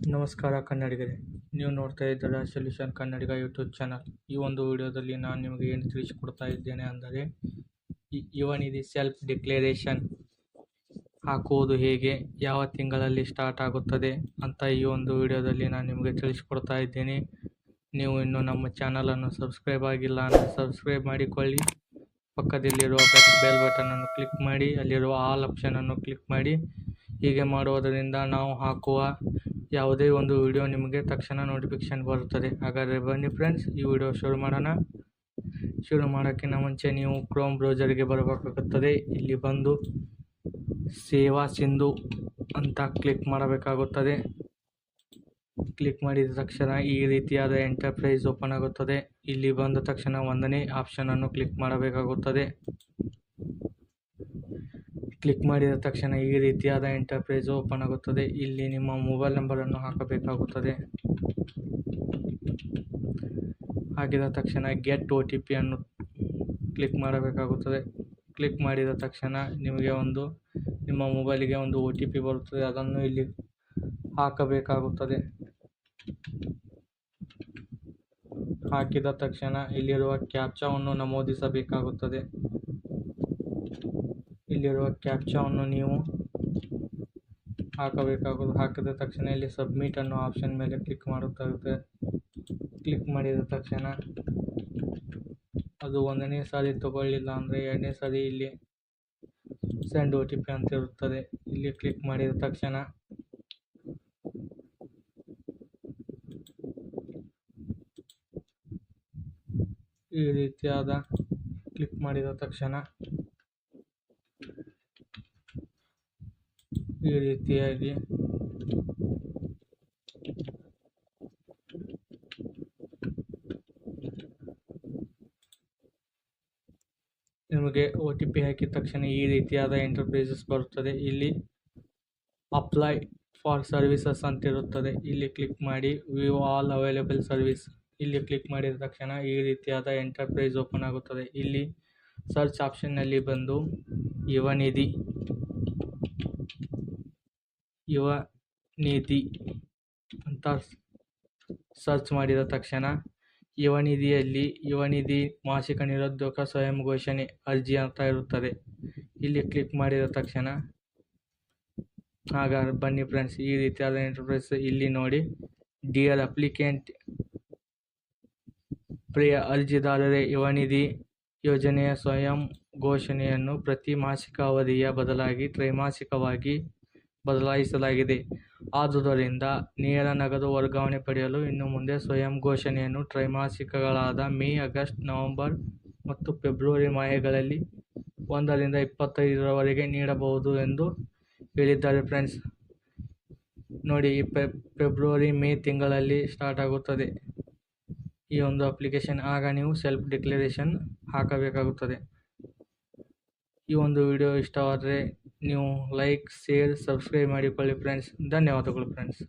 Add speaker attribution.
Speaker 1: ನಮಸ್ಕಾರ ಕನ್ನಡಿಗರೇ, ನೀವು ನೋಡ್ತಾ ಇದ್ದೀರಾ ಸೊಲ್ಯೂಷನ್ ಕನ್ನಡಿಗ ಯೂಟ್ಯೂಬ್ ಚಾನಲ್. ಈ ಒಂದು ವಿಡಿಯೋದಲ್ಲಿ ನಾನು ನಿಮಗೆ ಏನು ತಿಳಿಸಿಕೊಡ್ತಾ ಇದ್ದೇನೆ ಅಂದರೆ, ಯುವ ನಿಧಿ ಸೆಲ್ಫ್ ಡಿಕ್ಲರೇಷನ್ ಹಾಕುವುದು ಹೇಗೆ, ಯಾವ ತಿಂಗಳಲ್ಲಿ ಸ್ಟಾರ್ಟ್ ಆಗುತ್ತದೆ ಅಂತ ಈ ಒಂದು ವಿಡಿಯೋದಲ್ಲಿ ನಾನು ನಿಮಗೆ ತಿಳಿಸಿಕೊಡ್ತಾ ಇದ್ದೇನೆ. ನೀವು ಇನ್ನೂ ನಮ್ಮ ಚಾನಲನ್ನು ಸಬ್ಸ್ಕ್ರೈಬ್ ಆಗಿಲ್ಲ ಅಂದರೆ ಸಬ್ಸ್ಕ್ರೈಬ್ ಮಾಡಿಕೊಳ್ಳಿ. ಪಕ್ಕದಲ್ಲಿರುವ ಬೆಲ್ ಬಟನನ್ನು ಕ್ಲಿಕ್ ಮಾಡಿ, ಅಲ್ಲಿರುವ ಆಲ್ ಆಪ್ಷನನ್ನು ಕ್ಲಿಕ್ ಮಾಡಿ. ಹೀಗೆ ಮಾಡುವುದರಿಂದ ನಾವು ಹಾಕುವ ಯಾವುದೇ ಒಂದು ವಿಡಿಯೋ ನಿಮಗೆ ತಕ್ಷಣ ನೋಟಿಫಿಕೇಶನ್ ಬರುತ್ತದೆ. ಹಾಗಾದರೆ ಬನ್ನಿ ಫ್ರೆಂಡ್ಸ್, ಈ ವಿಡಿಯೋ ಶುರು ಮಾಡೋಣ. ಶುರು ಮಾಡೋಕ್ಕಿಂತ ಮುಂಚೆ ನೀವು ಕ್ರೋಮ್ ಬ್ರೌಸರ್ಗೆ ಬರಬೇಕಾಗುತ್ತದೆ. ಇಲ್ಲಿ ಬಂದು ಸೇವಾ ಸಿಂಧು ಅಂತ ಕ್ಲಿಕ್ ಮಾಡಬೇಕಾಗುತ್ತದೆ. ಕ್ಲಿಕ್ ಮಾಡಿದ ತಕ್ಷಣ ಈ ರೀತಿಯಾದ ಎಂಟರ್ಪ್ರೈಸ್ ಓಪನ್ ಆಗುತ್ತದೆ. ಇಲ್ಲಿ ಬಂದ ತಕ್ಷಣ 1ನೇ ಆಪ್ಷನನ್ನು ಕ್ಲಿಕ್ ಮಾಡಬೇಕಾಗುತ್ತದೆ. ಕ್ಲಿಕ್ ಮಾಡಿದ ತಕ್ಷಣ ಈ ರೀತಿಯಾದ ಎಂಟರ್ಪ್ರೈಸ್ ಓಪನ್ ಆಗುತ್ತದೆ. ಇಲ್ಲಿ ನಿಮ್ಮ ಮೊಬೈಲ್ ನಂಬರನ್ನು ಹಾಕಬೇಕಾಗುತ್ತದೆ. ಹಾಕಿದ ತಕ್ಷಣ ಗೆಟ್ OTP ಅನ್ನು ಕ್ಲಿಕ್ ಮಾಡಬೇಕಾಗುತ್ತದೆ. ಕ್ಲಿಕ್ ಮಾಡಿದ ತಕ್ಷಣ ನಿಮಗೆ ನಿಮ್ಮ ಮೊಬೈಲಿಗೆ ಒಂದು OTP ಬರುತ್ತದೆ. ಅದನ್ನು ಇಲ್ಲಿ ಹಾಕಬೇಕಾಗುತ್ತದೆ. ಹಾಕಿದ ತಕ್ಷಣ ಇಲ್ಲಿರುವ ಕ್ಯಾಪ್ಚಾವನ್ನು ನಮೂದಿಸಬೇಕಾಗುತ್ತದೆ. ಇಲ್ಲಿರುವ ಕ್ಯಾಪ್ಚಾವನ್ನು ನೀವು ಹಾಕಬೇಕಾಗುತ್ತದೆ. ಹಾಕಿದ ತಕ್ಷಣ ಇಲ್ಲಿ ಸಬ್ಮಿಟ್ ಅನ್ನೋ ಆಪ್ಷನ್ ಮೇಲೆ ಕ್ಲಿಕ್ ಮಾಡುತ್ತಾಗುತ್ತೆ. ಕ್ಲಿಕ್ ಮಾಡಿದ ತಕ್ಷಣ ಅದು 1ನೇ ಸಾರಿ ತಗೊಳ್ಳಿಲ್ಲ ಅಂದರೆ 2ನೇ ಸಾರಿ ಇಲ್ಲಿ ಸೆಂಡ್ OTP ಅಂತ ಇರುತ್ತದೆ. ಇಲ್ಲಿ ಕ್ಲಿಕ್ ಮಾಡಿದ ತಕ್ಷಣ ಈ ರೀತಿಯಾದ ಕ್ಲಿಕ್ ಮಾಡಿದ ತಕ್ಷಣ ಈ ರೀತಿಯಾಗಿ ನಿಮಗೆ OTP ಹಾಕಿದ ತಕ್ಷಣ ಈ ರೀತಿಯಾದ ಎಂಟರ್ಪ್ರೈಸಸ್ ಬರುತ್ತದೆ. ಇಲ್ಲಿ ಅಪ್ಲೈ ಫಾರ್ ಸರ್ವಿಸಸ್ ಅಂತ ಇರುತ್ತದೆ. ಇಲ್ಲಿ ಕ್ಲಿಕ್ ಮಾಡಿ ವ್ಯೂ ಆಲ್ ಅವೈಲೇಬಲ್ ಸರ್ವಿಸ್. ಇಲ್ಲಿ ಕ್ಲಿಕ್ ಮಾಡಿದ ತಕ್ಷಣ ಈ ರೀತಿಯಾದ ಎಂಟರ್ಪ್ರೈಸ್ ಓಪನ್ ಆಗುತ್ತದೆ. ಇಲ್ಲಿ ಸರ್ಚ್ ಆಪ್ಷನ್ನಲ್ಲಿ ಬಂದು ಯುವ ನಿಧಿ ಅಂತ ಸರ್ಚ್ ಮಾಡಿದ ತಕ್ಷಣ ಯುವ ನಿಧಿ ಮಾಸಿಕ ನಿರುದ್ಯೋಗ ಸ್ವಯಂ ಘೋಷಣೆ ಅರ್ಜಿ ಅಂತ ಇರುತ್ತದೆ. ಇಲ್ಲಿ ಕ್ಲಿಕ್ ಮಾಡಿದ ತಕ್ಷಣ ಹಾಗಾದ್ರೆ ಬನ್ನಿ ಫ್ರೆಂಡ್ಸ್, ಈ ರೀತಿಯಾದ ಎಂಟರ್ಪ್ರೈಸ್ ಇಲ್ಲಿ ನೋಡಿ. ಡಿಯರ್ ಅಪ್ಲಿಕೆಂಟ್, ಪ್ರಿಯ ಅರ್ಜಿದಾರರೇ, ಯುವ ನಿಧಿ ಯೋಜನೆಯ ಸ್ವಯಂ ಘೋಷಣೆಯನ್ನು ಪ್ರತಿ ಮಾಸಿಕ ಅವಧಿಯ ಬದಲಾಗಿ ತ್ರೈಮಾಸಿಕವಾಗಿ ಬದಲಾಯಿಸಲಾಗಿದೆ. ಆದುದರಿಂದ ನೇರ ನಗದು ವರ್ಗಾವಣೆ ಪಡೆಯಲು ಇನ್ನು ಮುಂದೆ ಸ್ವಯಂ ಘೋಷಣೆಯನ್ನು ತ್ರೈಮಾಸಿಕಗಳಾದ ಮೇ, ಆಗಸ್ಟ್, ನವೆಂಬರ್ ಮತ್ತು ಫೆಬ್ರವರಿ ಮಾಹೆಗಳಲ್ಲಿ 1 ರಿಂದ 25ರವರೆಗೆ ನೀಡಬಹುದು ಎಂದು ಹೇಳಿದ್ದಾರೆ ಫ್ರೆಂಡ್ಸ್. ನೋಡಿ, ಈ ಫೆಬ್ರವರಿ ಮೇ ತಿಂಗಳಲ್ಲಿ ಸ್ಟಾರ್ಟ್ ಆಗುತ್ತದೆ ಈ ಒಂದು ಅಪ್ಲಿಕೇಶನ್. ಆಗ ನೀವು ಸೆಲ್ಫ್ ಡಿಕ್ಲರೇಷನ್ ಹಾಕಬೇಕಾಗುತ್ತದೆ. ಈ ಒಂದು ವಿಡಿಯೋ ಇಷ್ಟವಾದರೆ ನೀವು ಲೈಕ್, ಶೇರ್, ಸಬ್ಸ್ಕ್ರೈಬ್ ಮಾಡಿಕೊಳ್ಳಿ ಫ್ರೆಂಡ್ಸ್. ಧನ್ಯವಾದಗಳು ಫ್ರೆಂಡ್ಸ್.